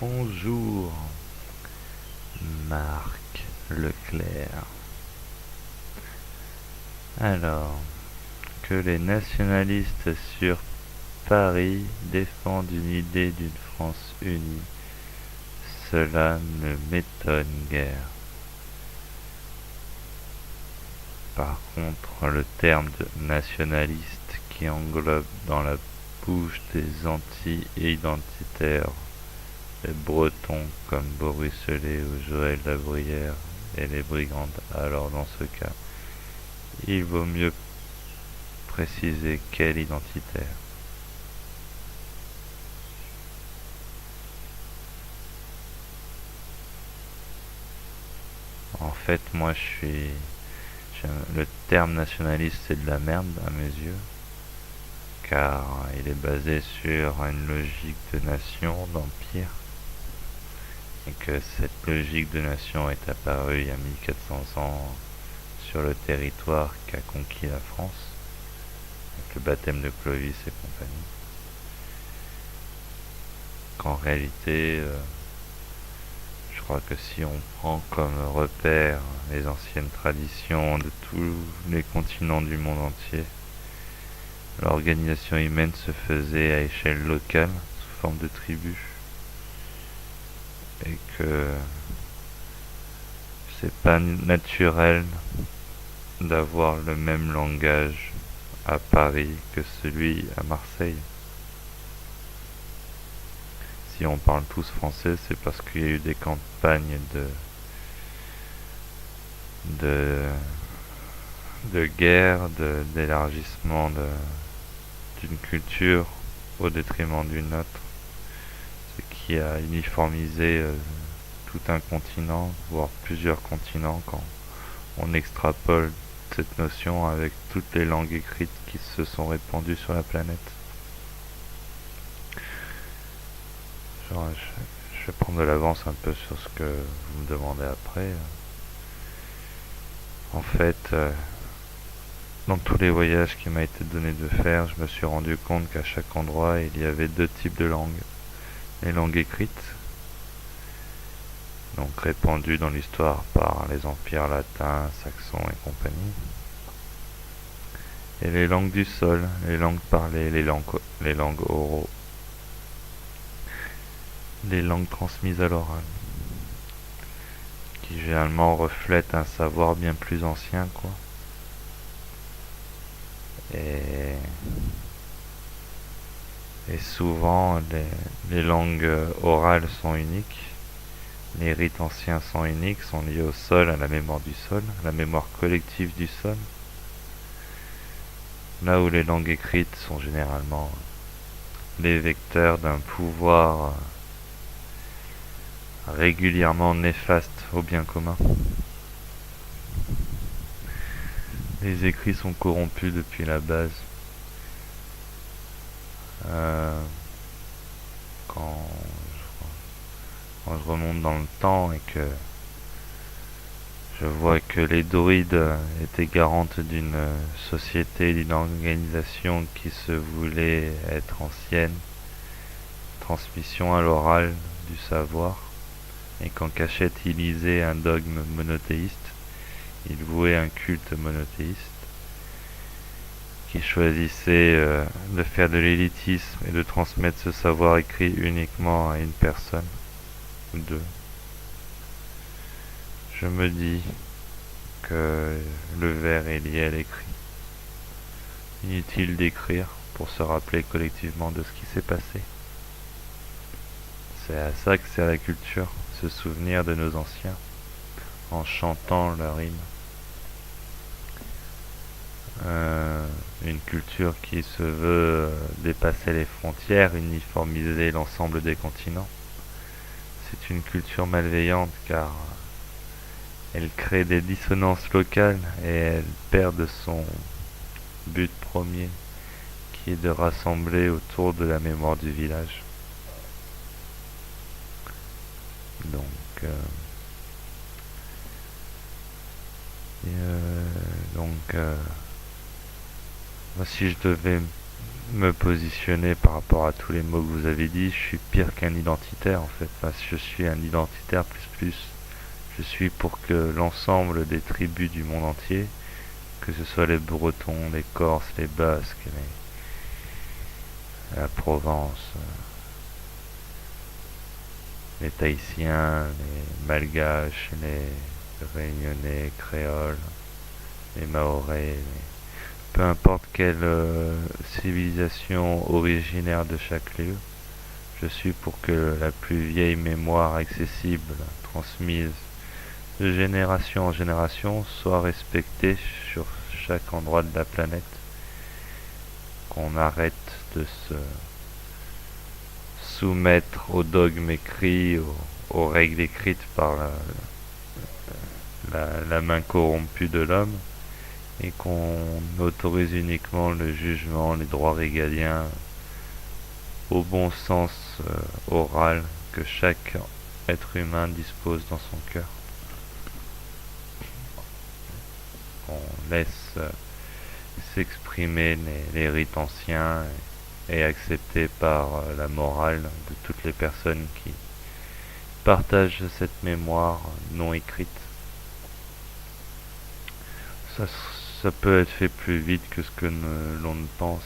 Bonjour, Marc Leclerc. Alors, que les nationalistes sur Paris défendent une idée d'une France unie, cela ne m'étonne guère. Par contre, le terme de nationaliste qui englobe dans la bouche des anti-identitaires les Bretons comme Borusselet ou Joël Labruyère et les Brigandes, alors dans ce cas, il vaut mieux préciser quel identitaire. En fait, moi le terme nationaliste c'est de la merde à mes yeux, car il est basé sur une logique de nation, d'empire, et que cette logique de nation est apparue il y a 1400 ans sur le territoire qu'a conquis la France, avec le baptême de Clovis et compagnie. Qu'en réalité, je crois que si on prend comme repère les anciennes traditions de tous les continents du monde entier, l'organisation humaine se faisait à échelle locale, sous forme de tribus, et que c'est pas naturel d'avoir le même langage à Paris que celui à Marseille. Si on parle tous français, c'est parce qu'il y a eu des campagnes de guerre, d'élargissement d'une culture au détriment d'une autre, ce qui a uniformisé tout un continent, voire plusieurs continents, quand on extrapole cette notion avec toutes les langues écrites qui se sont répandues sur la planète. Genre, je vais prendre de l'avance un peu sur ce que vous me demandez après. En fait, dans tous les voyages qu'il m'a été donné de faire, je me suis rendu compte qu'à chaque endroit, il y avait deux types de langues. Les langues écrites, donc répandues dans l'histoire par les empires latins, saxons et compagnie, et les langues du sol, les langues parlées, les langues oraux, les langues transmises à l'oral, qui généralement reflètent un savoir bien plus ancien, quoi. Et souvent, les langues orales sont uniques, les rites anciens sont uniques, sont liés au sol, à la mémoire du sol, à la mémoire collective du sol. Là où les langues écrites sont généralement les vecteurs d'un pouvoir régulièrement néfaste au bien commun. Les écrits sont corrompus depuis la base. Quand je remonte dans le temps et que je vois que les druides étaient garantes d'une société, d'une organisation qui se voulait être ancienne, transmission à l'oral du savoir, et qu'en cachette il lisait un dogme monothéiste, il vouait un culte monothéiste, qui choisissait de faire de l'élitisme et de transmettre ce savoir écrit uniquement à une personne ou deux. Je me dis que le vers est lié à l'écrit. Inutile d'écrire pour se rappeler collectivement de ce qui s'est passé. C'est à ça que sert la culture, se souvenir de nos anciens, en chantant leurs hymnes. Une culture qui se veut dépasser les frontières, uniformiser l'ensemble des continents. C'est une culture malveillante car elle crée des dissonances locales et elle perd de son but premier, qui est de rassembler autour de la mémoire du village. Donc, moi, si je devais me positionner par rapport à tous les mots que vous avez dit. Je suis pire qu'un identitaire en fait. Enfin, je suis un identitaire plus. Je suis pour que l'ensemble des tribus du monde entier, que ce soit les Bretons, les Corses, les Basques, la Provence, les Tahitiens, les Malgaches, les Réunionnais, Créoles, les Mahorais, peu importe quelle civilisation originaire de chaque lieu, je suis pour que la plus vieille mémoire accessible, transmise de génération en génération, soit respectée sur chaque endroit de la planète, qu'on arrête de se soumettre aux dogmes écrits, aux règles écrites par la main corrompue de l'homme, et qu'on autorise uniquement le jugement, les droits régaliens, au bon sens oral que chaque être humain dispose dans son cœur. On laisse s'exprimer les rites anciens et acceptés par la morale de toutes les personnes qui partagent cette mémoire non écrite. Ça peut être fait plus vite que ce que l'on ne pense.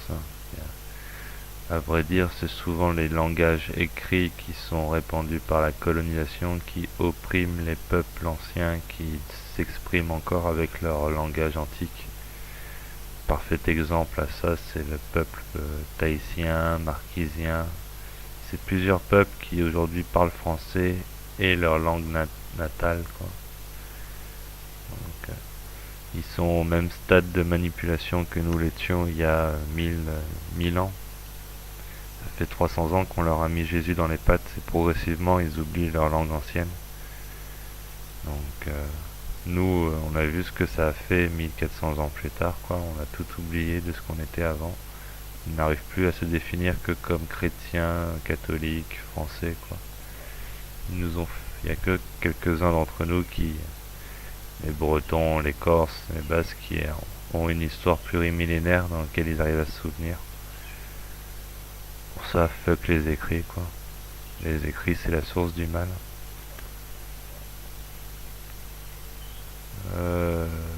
À vrai dire, c'est souvent les langages écrits qui sont répandus par la colonisation qui oppriment les peuples anciens qui s'expriment encore avec leur langage antique. Parfait exemple à ça, c'est le peuple tahitien, marquisien. C'est plusieurs peuples qui aujourd'hui parlent français et leur langue natale, quoi. Donc, ils sont au même stade de manipulation que nous l'étions il y a 1000 ans. Ça fait 300 ans qu'on leur a mis Jésus dans les pattes et progressivement ils oublient leur langue ancienne. Donc nous, on a vu ce que ça a fait 1400 ans plus tard, quoi. On a tout oublié de ce qu'on était avant. Ils n'arrivent plus à se définir que comme chrétiens, catholiques, français, quoi. Il n'y a que quelques-uns d'entre nous les Bretons, les Corses, les Basques, qui ont une histoire plurimillénaire dans laquelle ils arrivent à se souvenir. Pour ça, fuck les écrits, quoi. Les écrits, c'est la source du mal.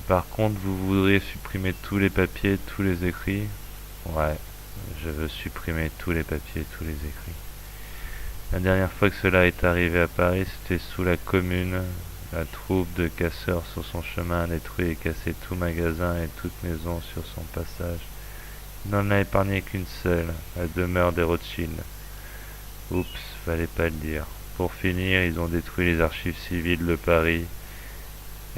Par contre, vous voudriez supprimer tous les papiers, tous les écrits? Ouais, je veux supprimer tous les papiers, tous les écrits. La dernière fois que cela est arrivé à Paris, c'était sous la Commune. La troupe de casseurs sur son chemin a détruit et cassé tout magasin et toute maison sur son passage. Il n'en a épargné qu'une seule, la demeure des Rothschild. Oups, fallait pas le dire. Pour finir, ils ont détruit les archives civiles de Paris.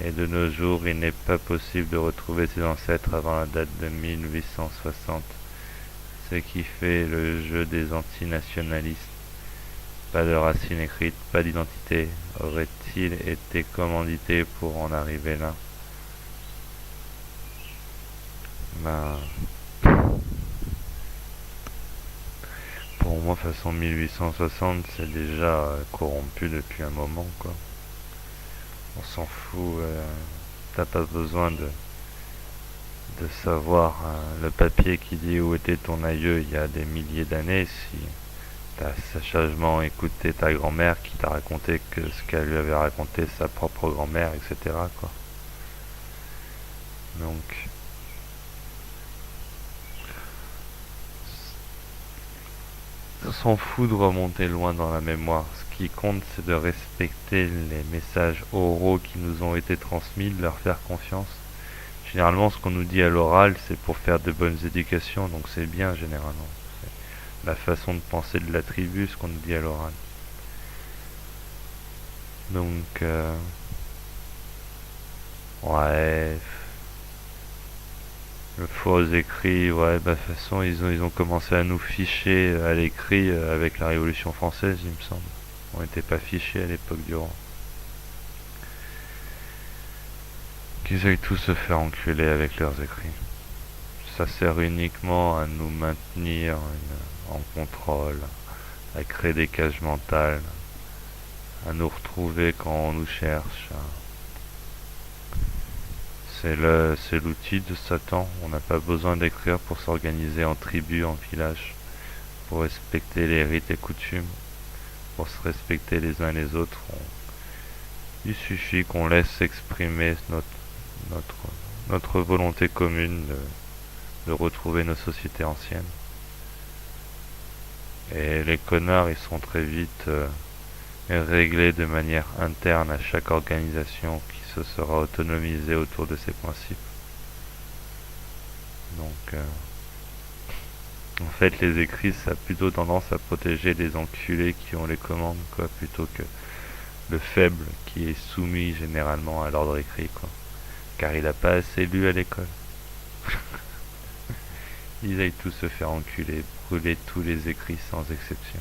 Et de nos jours, il n'est pas possible de retrouver ses ancêtres avant la date de 1860. Ce qui fait le jeu des antinationalistes. Pas de racines écrites, pas d'identité. Aurait-il été commandité pour en arriver là? Ben, pour moi, façon 1860, c'est déjà corrompu depuis un moment, quoi. On s'en fout. T'as pas besoin de savoir le papier qui dit où était ton aïeux il y a des milliers d'années si t'as sagement écouté ta grand-mère qui t'a raconté que ce qu'elle lui avait raconté sa propre grand-mère, etc., quoi. Donc, on s'en fout de remonter loin dans la mémoire. Ce qui compte, c'est de respecter les messages oraux qui nous ont été transmis, de leur faire confiance. Généralement, ce qu'on nous dit à l'oral, c'est pour faire de bonnes éducations, donc c'est bien généralement. C'est la façon de penser de la tribu, ce qu'on nous dit à l'oral. Donc, ouais, le faux écrit, ouais, bah de toute façon, ils ont commencé à nous ficher à l'écrit avec la Révolution française, il me semble. On n'était pas fichés à l'époque du roi. Qu'ils aillent tous se faire enculer avec leurs écrits. Ça sert uniquement à nous maintenir en contrôle, à créer des cages mentales, à nous retrouver quand on nous cherche. C'est l'outil de Satan. On n'a pas besoin d'écrire pour s'organiser en tribus, en villages, pour respecter les rites et coutumes, pour se respecter les uns les autres. Il suffit qu'on laisse s'exprimer notre, notre volonté commune de retrouver nos sociétés anciennes. Et les connards, ils sont très vite réglés de manière interne à chaque organisation qui se sera autonomisée autour de ces principes. Donc, en fait, les écrits, ça a plutôt tendance à protéger les enculés qui ont les commandes, quoi, plutôt que le faible qui est soumis généralement à l'ordre écrit, quoi. Car il a pas assez lu à l'école. Ils aillent tous se faire enculer, brûler tous les écrits sans exception.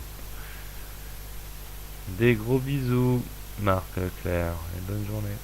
Des gros bisous, Marc Leclerc, et bonne journée.